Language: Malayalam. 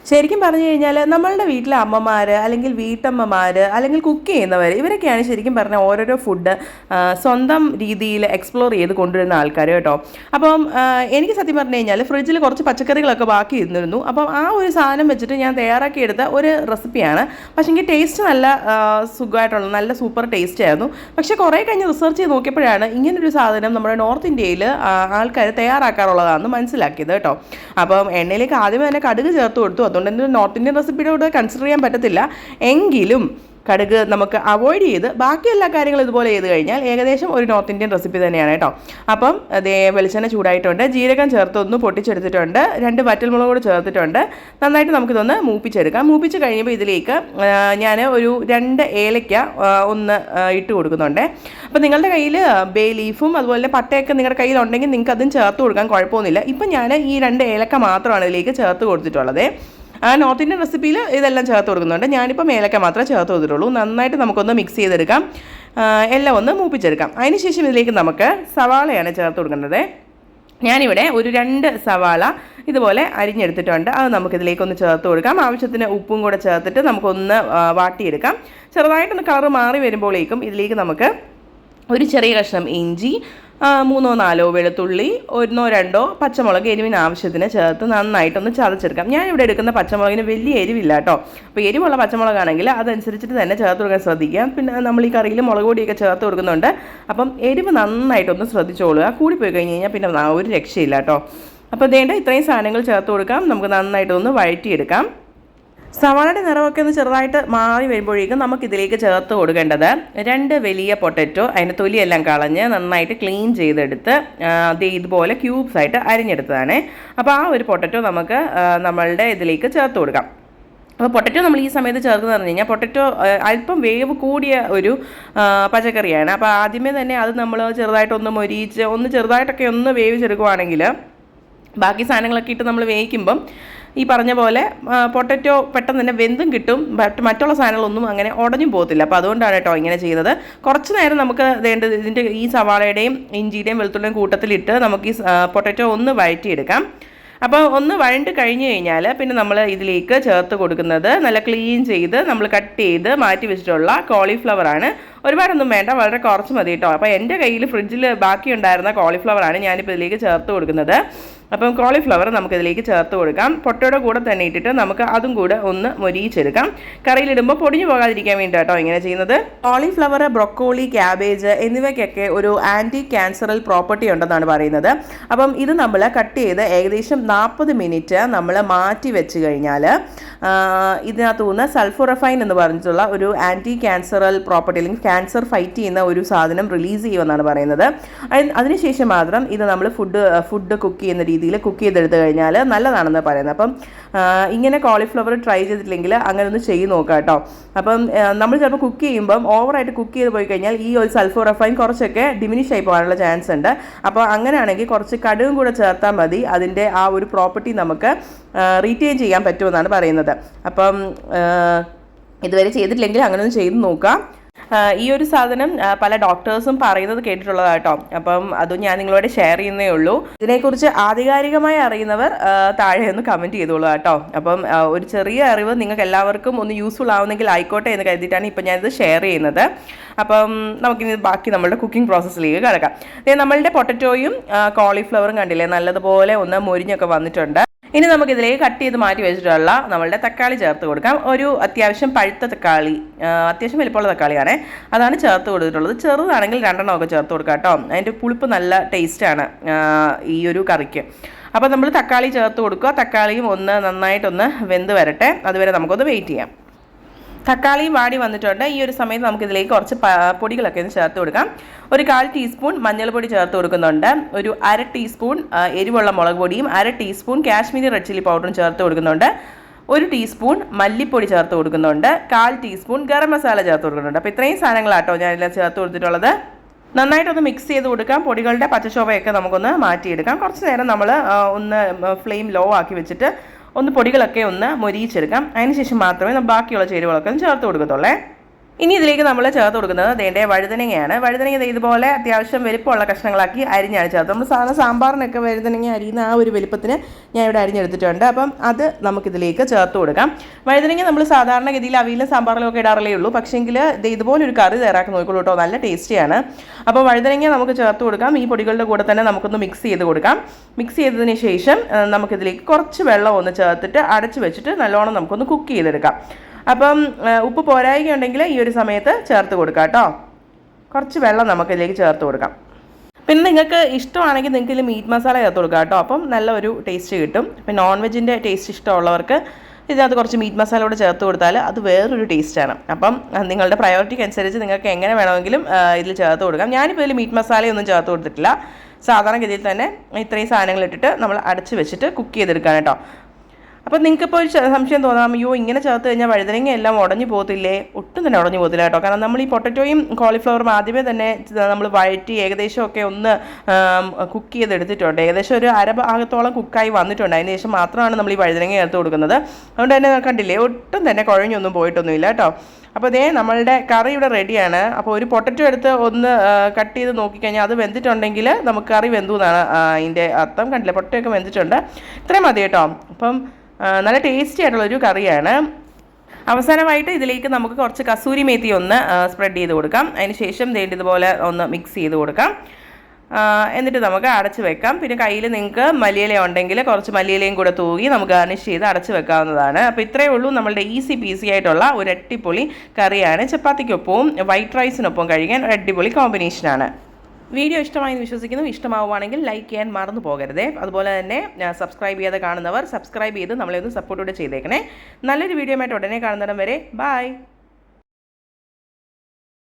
ശരിക്കും പറഞ്ഞു കഴിഞ്ഞാൽ നമ്മളുടെ വീട്ടിലെ അമ്മമാർ അല്ലെങ്കിൽ വീട്ടമ്മമാർ അല്ലെങ്കിൽ കുക്ക് ചെയ്യുന്നവർ ഇവരൊക്കെയാണ് ശരിക്കും പറഞ്ഞാൽ ഓരോരോ ഫുഡ് സ്വന്തം രീതിയിൽ എക്സ്പ്ലോർ ചെയ്ത് കൊണ്ടുവരുന്ന ആൾക്കാർ കേട്ടോ. അപ്പം എനിക്ക് സത്യം പറഞ്ഞു കഴിഞ്ഞാൽ ഫ്രിഡ്ജിൽ കുറച്ച് പച്ചക്കറികളൊക്കെ ബാക്കി ഇരുന്നിരുന്നു. അപ്പം ആ ഒരു സാധനം വെച്ചിട്ട് ഞാൻ തയ്യാറാക്കിയെടുത്ത ഒരു റെസിപ്പിയാണ്. പക്ഷേ എനിക്ക് ടേസ്റ്റ് നല്ല സുഖമായിട്ടുള്ള നല്ല സൂപ്പർ ടേസ്റ്റ് ആയിരുന്നു. പക്ഷേ കുറേ കഴിഞ്ഞ് റിസർച്ച് ചെയ്ത് നോക്കിയപ്പോഴാണ് ഇങ്ങനൊരു സാധനം നമ്മുടെ നോർത്ത് ഇന്ത്യയിൽ ആൾക്കാർ തയ്യാറാക്കാറുള്ളതാണെന്ന് മനസ്സിലാക്കിയത് കേട്ടോ. അപ്പം എണ്ണയിലേക്ക് ആദ്യമേ തന്നെ കടുക് ചേർത്ത് കൊടുത്തു. അതുകൊണ്ട് തന്നെ നോർത്ത് ഇന്ത്യൻ റെസിപ്പിയോട് കൺസിഡർ ചെയ്യാൻ പറ്റത്തില്ല. എങ്കിലും കടുക് നമുക്ക് അവോയ്ഡ് ചെയ്ത് ബാക്കി എല്ലാ കാര്യങ്ങളും ഇതുപോലെ ചെയ്ത് കഴിഞ്ഞാൽ ഏകദേശം ഒരു നോർത്ത് ഇന്ത്യൻ റെസിപ്പി തന്നെയാണ് കേട്ടോ. അപ്പം അതേ വെളിച്ചെണ്ണ ചൂടായിട്ടുണ്ട്, ജീരകം ചേർത്തൊന്ന് പൊട്ടിച്ചെടുത്തിട്ടുണ്ട്, 2 വറ്റൽമുളക് കൂടെ ചേർത്തിട്ടുണ്ട്. നന്നായിട്ട് നമുക്കിതൊന്ന് മൂപ്പിച്ചെടുക്കാം. മൂപ്പിച്ച് കഴിയുമ്പോൾ ഇതിലേക്ക് ഞാൻ ഒരു 2 ഏലയ്ക്ക ഒന്ന് ഇട്ട് കൊടുക്കുന്നുണ്ട്. അപ്പോൾ നിങ്ങളുടെ കയ്യിൽ ബേ ലീഫും അതുപോലെ പട്ടയൊക്കെ നിങ്ങളുടെ കയ്യിലുണ്ടെങ്കിൽ നിങ്ങൾക്ക് അതും ചേർത്ത് കൊടുക്കാൻ കുഴപ്പമൊന്നുമില്ല. ഇപ്പം ഞാൻ ഈ 2 ഏലക്ക മാത്രമാണ് ഇതിലേക്ക് ചേർത്ത് കൊടുത്തിട്ടുള്ളത്. നോർത്ത് ഇന്ത്യൻ റെസിപ്പിയിൽ ഇതെല്ലാം ചേർത്ത് കൊടുക്കുന്നുണ്ട്. ഞാനിപ്പോൾ ഏലക്ക മാത്രമേ ചേർത്ത് കൊടുത്തിട്ടുള്ളൂ. നന്നായിട്ട് നമുക്കൊന്ന് മിക്സ് ചെയ്തെടുക്കാം, എല്ലാം ഒന്ന് മൂപ്പിച്ചെടുക്കാം. അതിനുശേഷം ഇതിലേക്ക് നമുക്ക് സവാളയാണ് ചേർത്ത് കൊടുക്കേണ്ടത്. ഞാനിവിടെ ഒരു 2 സവാള ഇതുപോലെ അരിഞ്ഞെടുത്തിട്ടുണ്ട്. അത് നമുക്കിതിലേക്കൊന്ന് ചേർത്ത് കൊടുക്കാം. ആവശ്യത്തിന് ഉപ്പും കൂടെ ചേർത്തിട്ട് നമുക്കൊന്ന് വാട്ടിയെടുക്കാം. ചെറുതായിട്ടൊന്ന് കളറ് മാറി വരുമ്പോഴേക്കും ഇതിലേക്ക് നമുക്ക് ഒരു ചെറിയ കഷ്ണം ഇഞ്ചി, 3-4 വെളുത്തുള്ളി, 1-2 പച്ചമുളക് എരിവിന് ആവശ്യത്തിന് ചേർത്ത് നന്നായിട്ടൊന്ന് ചതച്ചെടുക്കാം. ഞാനിവിടെ എടുക്കുന്ന പച്ചമുളകിന് വലിയ എരിവില്ല കേട്ടോ. അപ്പോൾ എരിവുള്ള പച്ചമുളകാണെങ്കിൽ അതനുസരിച്ചിട്ട് തന്നെ ചേർത്ത് കൊടുക്കാൻ ശ്രദ്ധിക്കുക. പിന്നെ നമ്മൾ ഈ കറിയിൽ മുളക് പൊടിയൊക്കെ ചേർത്ത് കൊടുക്കുന്നുണ്ട്. അപ്പം എരിവ് നന്നായിട്ടൊന്ന് ശ്രദ്ധിച്ചോളുക. കൂടിപ്പോയി കഴിഞ്ഞ് കഴിഞ്ഞാൽ പിന്നെ ഒരു രക്ഷയില്ല കേട്ടോ. അപ്പോൾ അതേണ്ട ഇത്രയും സാധനങ്ങൾ ചേർത്ത് കൊടുക്കാം. നമുക്ക് നന്നായിട്ടൊന്ന് വഴറ്റിയെടുക്കാം. സവാളയുടെ നിറമൊക്കെ ഒന്ന് ചെറുതായിട്ട് മാറി വരുമ്പോഴേക്കും നമുക്കിതിലേക്ക് ചേർത്ത് കൊടുക്കേണ്ടത് 2 വലിയ പൊട്ടറ്റോ. അതിൻ്റെ തൊലിയെല്ലാം കളഞ്ഞ് നന്നായിട്ട് ക്ലീൻ ചെയ്തെടുത്ത് ഇതുപോലെ ക്യൂബ്സ് ആയിട്ട് അരിഞ്ഞെടുത്തതാണ്. അപ്പോൾ ആ ഒരു പൊട്ടറ്റോ നമുക്ക് നമ്മളുടെ ഇതിലേക്ക് ചേർത്ത് കൊടുക്കാം. അപ്പോൾ പൊട്ടറ്റോ നമ്മൾ ഈ സമയത്ത് ചേർക്കുന്നത് പറഞ്ഞു കഴിഞ്ഞാൽ പൊട്ടറ്റോ അല്പം വേവ് കൂടിയ ഒരു പച്ചക്കറിയാണ്. അപ്പോൾ ആദ്യമേ തന്നെ അത് നമ്മൾ ചെറുതായിട്ടൊന്ന് മൊരിയിച്ച് ചെറുതായിട്ടൊക്കെ ഒന്ന് വേവിച്ചെടുക്കുവാണെങ്കിൽ ബാക്കി സാധനങ്ങളൊക്കെ ഇട്ട് നമ്മൾ വേവിക്കുമ്പം ഈ പറഞ്ഞ പോലെ പൊട്ടറ്റോ പെട്ടെന്ന് തന്നെ വെന്തും കിട്ടും. മറ്റുള്ള സാധനങ്ങളൊന്നും അങ്ങനെ ഉടഞ്ഞും പോകത്തില്ല. അപ്പോൾ അതുകൊണ്ടാണ് കേട്ടോ ഇങ്ങനെ ചെയ്യുന്നത്. കുറച്ച് നേരം നമുക്ക് ഇതിൻ്റെ ഈ സവാളയുടെയും ഇഞ്ചിയുടെയും വെളുത്തുള്ളിയും കൂട്ടത്തിലിട്ട് നമുക്ക് ഈ പൊട്ടറ്റോ ഒന്ന് വഴറ്റിയെടുക്കാം. അപ്പോൾ ഒന്ന് വഴണ്ട് കഴിഞ്ഞ് കഴിഞ്ഞാൽ പിന്നെ നമ്മൾ ഇതിലേക്ക് ചേർത്ത് കൊടുക്കുന്നത് നല്ല ക്ലീൻ ചെയ്ത് നമ്മൾ കട്ട് ചെയ്ത് മാറ്റി വെച്ചിട്ടുള്ള കോളിഫ്ലവറാണ്. ഒരുപാടൊന്നും വേണ്ട, വളരെ കുറച്ച് മതി കേട്ടോ. അപ്പോൾ എൻ്റെ കയ്യിൽ ഫ്രിഡ്ജിൽ ബാക്കി ഉണ്ടായിരുന്ന കോളിഫ്ലവറാണ് ഞാനിപ്പോൾ ഇതിലേക്ക് ചേർത്ത് കൊടുക്കുന്നത്. അപ്പം കോളിഫ്ലവർ നമുക്കിതിലേക്ക് ചേർത്ത് കൊടുക്കാം. പൊട്ടയുടെ കൂടെ തന്നെ ഇട്ടിട്ട് നമുക്ക് അതും കൂടെ ഒന്ന് മൊരിയിച്ചെടുക്കാം. കറിയിലിടുമ്പോൾ പൊടിഞ്ഞു പോകാതിരിക്കാൻ വേണ്ടി കേട്ടോ ഇങ്ങനെ ചെയ്യുന്നത്. കോളിഫ്ലവർ, ബ്രൊക്കോളി, ക്യാബേജ് എന്നിവയ്ക്കൊക്കെ ഒരു ആൻറ്റി ക്യാൻസറൽ പ്രോപ്പർട്ടി ഉണ്ടെന്നാണ് പറയുന്നത്. അപ്പം ഇത് നമ്മൾ കട്ട് ചെയ്ത് ഏകദേശം 40 മിനിറ്റ് നമ്മൾ മാറ്റി വെച്ച് കഴിഞ്ഞാൽ ഇതിനകത്തു നിന്ന് സൾഫോറഫൈൻ എന്ന് പറഞ്ഞിട്ടുള്ള ഒരു ആൻറ്റി ക്യാൻസറൽ പ്രോപ്പർട്ടി അല്ലെങ്കിൽ ക്യാൻസർ ഫൈറ്റ് ചെയ്യുന്ന ഒരു സാധനം റിലീസ് ചെയ്യുമെന്നാണ് പറയുന്നത്. അതിനുശേഷം മാത്രം ഇത് നമ്മൾ ഫുഡ് കുക്ക് ചെയ്യുന്ന രീതിയിൽ കുക്ക് ചെയ്തെടുത്ത് കഴിഞ്ഞാൽ നല്ലതാണെന്ന് പറയുന്നത്. അപ്പം ഇങ്ങനെ കോളിഫ്ലവർ ട്രൈ ചെയ്തിട്ടില്ലെങ്കിൽ അങ്ങനെ ഒന്ന് ചെയ്ത് നോക്കാം കേട്ടോ. അപ്പം നമ്മൾ ചിലപ്പോൾ കുക്ക് ചെയ്യുമ്പം ഓവറായിട്ട് കുക്ക് ചെയ്ത് പോയി കഴിഞ്ഞാൽ ഈ ഒരു സൾഫോറഫൈൻ കുറച്ചൊക്കെ ഡിമിനിഷ് ആയി പോകാനുള്ള ചാൻസ് ഉണ്ട്. അപ്പോൾ അങ്ങനെയാണെങ്കിൽ കുറച്ച് കടുകും കൂടെ ചേർത്താൽ മതി. അതിൻ്റെ ആ ഒരു പ്രോപ്പർട്ടി നമുക്ക് റീറ്റെയിൻ ചെയ്യാൻ പറ്റുമെന്നാണ് പറയുന്നത്. അപ്പം ഇതുവരെ ചെയ്തിട്ടില്ലെങ്കിൽ അങ്ങനെ ഒന്ന് ചെയ്ത് നോക്കാം. ഈ ഒരു സാധനം പല ഡോക്ടേഴ്സും പറയുന്നത് കേട്ടിട്ടുള്ളതാണ് കേട്ടോ. അപ്പം അതും ഞാൻ നിങ്ങളോട് ഷെയർ ചെയ്യുന്നേ ഉള്ളൂ. ഇതിനെക്കുറിച്ച് ആധികാരികമായി അറിയുന്നവർ താഴെ ഒന്ന് കമൻറ്റ് ചെയ്തോളൂ കേട്ടോ. അപ്പം ഒരു ചെറിയ അറിവ് നിങ്ങൾക്ക് എല്ലാവർക്കും ഒന്ന് യൂസ്ഫുൾ ആവുന്നെങ്കിൽ ആയിക്കോട്ടെ എന്ന് കരുതിയിട്ടാണ് ഇപ്പം ഞാനിത് ഷെയർ ചെയ്യുന്നത്. അപ്പം നമുക്കിനി ബാക്കി നമ്മളുടെ കുക്കിംഗ് പ്രോസസ്സിലേക്ക് കിടക്കാം. നമ്മളുടെ പൊട്ടറ്റോയും കോളിഫ്ലവറും കണ്ടില്ലേ നല്ലതുപോലെ ഒന്ന് മൊരിഞ്ഞൊക്കെ വന്നിട്ടുണ്ട്. ഇനി നമുക്കിതിലേക്ക് കട്ട് ചെയ്ത് മാറ്റി വെച്ചിട്ടുള്ള നമ്മളുടെ തക്കാളി ചേർത്ത് കൊടുക്കാം. ഒരു അത്യാവശ്യം പഴുത്ത തക്കാളി, അത്യാവശ്യം വലിപ്പമുള്ള തക്കാളിയാണ്, അതാണ് ചേർത്ത് കൊടുത്തിട്ടുള്ളത്. ചെറുതാണെങ്കിൽ 2 ഒക്കെ ചേർത്ത് കൊടുക്കാം കേട്ടോ. അതിൻ്റെ പുളിപ്പ് നല്ല ടേസ്റ്റാണ് ഈ ഒരു കറിക്ക്. അപ്പോൾ നമ്മൾ തക്കാളി ചേർത്ത് കൊടുക്കുക. തക്കാളിയും നന്നായിട്ടൊന്ന് വെന്ത് വരട്ടെ. അതുവരെ നമുക്കൊന്ന് വെയിറ്റ് ചെയ്യാം. തക്കാളി വാടി വന്നിട്ടുണ്ട്. ഈ ഒരു സമയത്ത് നമുക്കിതിലേക്ക് കുറച്ച് പൊടികളൊക്കെ ഒന്ന് ചേർത്ത് കൊടുക്കാം. ഒരു 1/4 ടീസ്പൂൺ മഞ്ഞൾപ്പൊടി ചേർത്ത് കൊടുക്കുന്നുണ്ട്. ഒരു 1/2 ടീസ്പൂൺ എരിവുള്ള മുളക് പൊടിയും 1/2 ടീസ്പൂൺ കാശ്മീരി റെഡ് ചില്ലി പൗഡറും ചേർത്ത് കൊടുക്കുന്നുണ്ട്. 1 ടീസ്പൂൺ മല്ലിപ്പൊടി ചേർത്ത് കൊടുക്കുന്നുണ്ട്. 1/4 ടീസ്പൂൺ ഗരം മസാല ചേർത്ത് കൊടുക്കുന്നുണ്ട്. അപ്പോൾ ഇത്രയും സാധനങ്ങളാട്ടോ ഞാനെല്ലാം ചേർത്ത് കൊടുത്തിട്ടുള്ളത്. നന്നായിട്ടൊന്ന് മിക്സ് ചെയ്ത് കൊടുക്കാം. പൊടികളുടെ പച്ചച്ചോവയൊക്കെ നമുക്കൊന്ന് മാറ്റിയെടുക്കാം. കുറച്ച് നേരം നമ്മൾ ഒന്ന് ഫ്ലെയിം ലോ ആക്കി വെച്ചിട്ട് ഒന്ന് പൊടികളൊക്കെ ഒന്ന് മൊരിയിച്ചെടുക്കാം. അതിനുശേഷം മാത്രമേ ബാക്കിയുള്ള ചേരുവകളൊക്കെ ഒന്ന് ചേർത്ത് കൊടുക്കത്തുള്ളേ. ഇനി ഇതിലേക്ക് നമ്മൾ ചേർത്ത് കൊടുക്കുന്നത് ദേണ്ടേ വഴുതനങ്ങയാണ്. വഴുതനങ്ങ ഇതുപോലെ അത്യാവശ്യം വലിപ്പമുള്ള കഷ്ണങ്ങളാക്കി അരിഞ്ഞാണ് ചേർത്ത്. നമ്മൾ സാധാരണ സാമ്പാറിനൊക്കെ വഴുതനങ്ങ അരിയുന്ന ആ ഒരു വലിപ്പത്തിന് ഞാൻ ഇവിടെ അരിഞ്ഞെടുത്തിട്ടുണ്ട്. അപ്പം അത് നമുക്കിതിലേക്ക് ചേർത്ത് കൊടുക്കാം. വഴുതനങ്ങ നമ്മൾ സാധാരണഗതിയിൽ അവിയലും സാമ്പാറിലും ഒക്കെ ഇടാറേ ഉള്ളൂ. പക്ഷേങ്കിൽ ഇതുപോലൊരു കറി തയ്യാറാക്കി നോക്കിക്കോളൂ കേട്ടോ, നല്ല ടേസ്റ്റിയാണ്. അപ്പോൾ വഴുതനങ്ങ നമുക്ക് ചേർത്ത് കൊടുക്കാം. ഈ പൊടികളുടെ കൂടെ തന്നെ നമുക്കൊന്ന് മിക്സ് ചെയ്ത് കൊടുക്കാം. മിക്സ് ചെയ്തതിന് ശേഷം നമുക്കിതിലേക്ക് കുറച്ച് വെള്ളം ഒന്ന് ചേർത്തിട്ട് അടച്ച് വെച്ചിട്ട് നല്ലോണം നമുക്കൊന്ന് കുക്ക് ചെയ്തെടുക്കാം. അപ്പം ഉപ്പ് പോരായ്കയുണ്ടെങ്കിൽ ഈ ഒരു സമയത്ത് ചേർത്ത് കൊടുക്കാം കേട്ടോ. കുറച്ച് വെള്ളം നമുക്കിതിലേക്ക് ചേർത്ത് കൊടുക്കാം. പിന്നെ നിങ്ങൾക്ക് ഇഷ്ടമാണെങ്കിൽ നിങ്ങൾക്ക് ഇതിൽ മീറ്റ് മസാല ചേർത്ത് കൊടുക്കാം കേട്ടോ. അപ്പം നല്ലൊരു ടേസ്റ്റ് കിട്ടും. ഇപ്പം നോൺ വെജിൻ്റെ ടേസ്റ്റ് ഇഷ്ടമുള്ളവർക്ക് ഇതിനകത്ത് കുറച്ച് മീറ്റ് മസാല കൂടെ ചേർത്ത് കൊടുത്താൽ അത് വേറൊരു ടേസ്റ്റാണ്. അപ്പം നിങ്ങളുടെ പ്രയോറിറ്റിക്ക് അനുസരിച്ച് നിങ്ങൾക്ക് എങ്ങനെ വേണമെങ്കിലും ഇതിൽ ചേർത്ത് കൊടുക്കാം. ഞാനിപ്പോൾ ഇതിൽ മീറ്റ് മസാലയൊന്നും ചേർത്ത് കൊടുത്തിട്ടില്ല. സാധാരണഗതിയിൽ തന്നെ ഇത്രയും സാധനങ്ങൾ ഇട്ടിട്ട് നമ്മൾ അടച്ച് വെച്ചിട്ട് കുക്ക് ചെയ്തെടുക്കാം കേട്ടോ. അപ്പോൾ നിങ്ങൾക്കിപ്പോൾ ഒരു സംശയം തോന്നാം, അയ്യോ ഇങ്ങനെ ചേർത്ത് കഴിഞ്ഞാൽ വഴുതനങ്ങ എല്ലാം ഉടഞ്ഞു പോകത്തില്ലേ? ഒട്ടും തന്നെ ഉടഞ്ഞു പോകത്തില്ല കേട്ടോ. കാരണം നമ്മൾ ഈ പൊട്ടറ്റോയും കോളിഫ്ലവറും ആദ്യമേ തന്നെ നമ്മൾ വഴറ്റി ഏകദേശമൊക്കെ ഒന്ന് കുക്ക് ചെയ്തെടുത്തിട്ടുണ്ട്. ഏകദേശം ഒരു ഭാഗത്തോളം കുക്കായി വന്നിട്ടുണ്ട്. അതിന് ശേഷം മാത്രമാണ് നമ്മൾ ഈ വഴുതനങ്ങ ചേർത്ത് കൊടുക്കുന്നത്. അതുകൊണ്ട് തന്നെ കണ്ടില്ലേ, ഒട്ടും തന്നെ കുഴഞ്ഞൊന്നും പോയിട്ടൊന്നുമില്ല കേട്ടോ. അപ്പോൾ ഇതേ നമ്മളുടെ കറി ഇവിടെ റെഡിയാണ്. അപ്പോൾ ഒരു പൊട്ടറ്റോ എടുത്ത് ഒന്ന് കട്ട് ചെയ്ത് നോക്കിക്കഴിഞ്ഞാൽ അത് വെന്തിട്ടുണ്ടെങ്കിൽ നമുക്ക് കറി വെന്തു എന്നാണ് അതിൻ്റെ അർത്ഥം. കണ്ടില്ലേ, പൊട്ടറ്റോ ഒക്കെ വെന്തിട്ടുണ്ട്. ഇത്രയും മതി കേട്ടോ. അപ്പം നല്ല ടേസ്റ്റി ആയിട്ടുള്ളൊരു കറിയാണ്. അവസാനമായിട്ട് ഇതിലേക്ക് നമുക്ക് കുറച്ച് കസൂരി മേത്തി ഒന്ന് സ്പ്രെഡ് ചെയ്ത് കൊടുക്കാം. അതിന് ശേഷം ഇതുപോലെ ഒന്ന് മിക്സ് ചെയ്ത് കൊടുക്കാം. എന്നിട്ട് നമുക്ക് അടച്ച് വെക്കാം. പിന്നെ കയ്യിൽ നിങ്ങൾക്ക് മല്ലിയില ഉണ്ടെങ്കിൽ കുറച്ച് മല്ലിയിലയും കൂടെ തൂകി നമുക്ക് ഗാർണിഷ് ചെയ്ത് അടച്ച് വെക്കാവുന്നതാണ്. അപ്പോൾ ഇത്രയേ ഉള്ളൂ നമ്മളുടെ ഈസി പീസി ആയിട്ടുള്ള ഒരു അടിപൊളി കറിയാണ്. ചപ്പാത്തിക്കൊപ്പവും വൈറ്റ് റൈസിനൊപ്പം കഴിക്കാൻ ഒരു അടിപൊളി കോമ്പിനേഷനാണ്. വീഡിയോ ഇഷ്ടമായി എന്ന് വിശ്വസിക്കുന്നു. ഇഷ്ടമാവുകയാണെങ്കിൽ ലൈക്ക് ചെയ്യാൻ മറന്നു പോകരുതേ. അതുപോലെ തന്നെ സബ്സ്ക്രൈബ് ചെയ്യാതെ കാണുന്നവർ സബ്സ്ക്രൈബ് ചെയ്ത് നമ്മളെ ഒന്ന് സപ്പോർട്ട് ചെയ്തേക്കണേ. നല്ലൊരു വീഡിയോ ആയിട്ട് ഉടനെ കാണുന്നിടം വരെ ബൈ.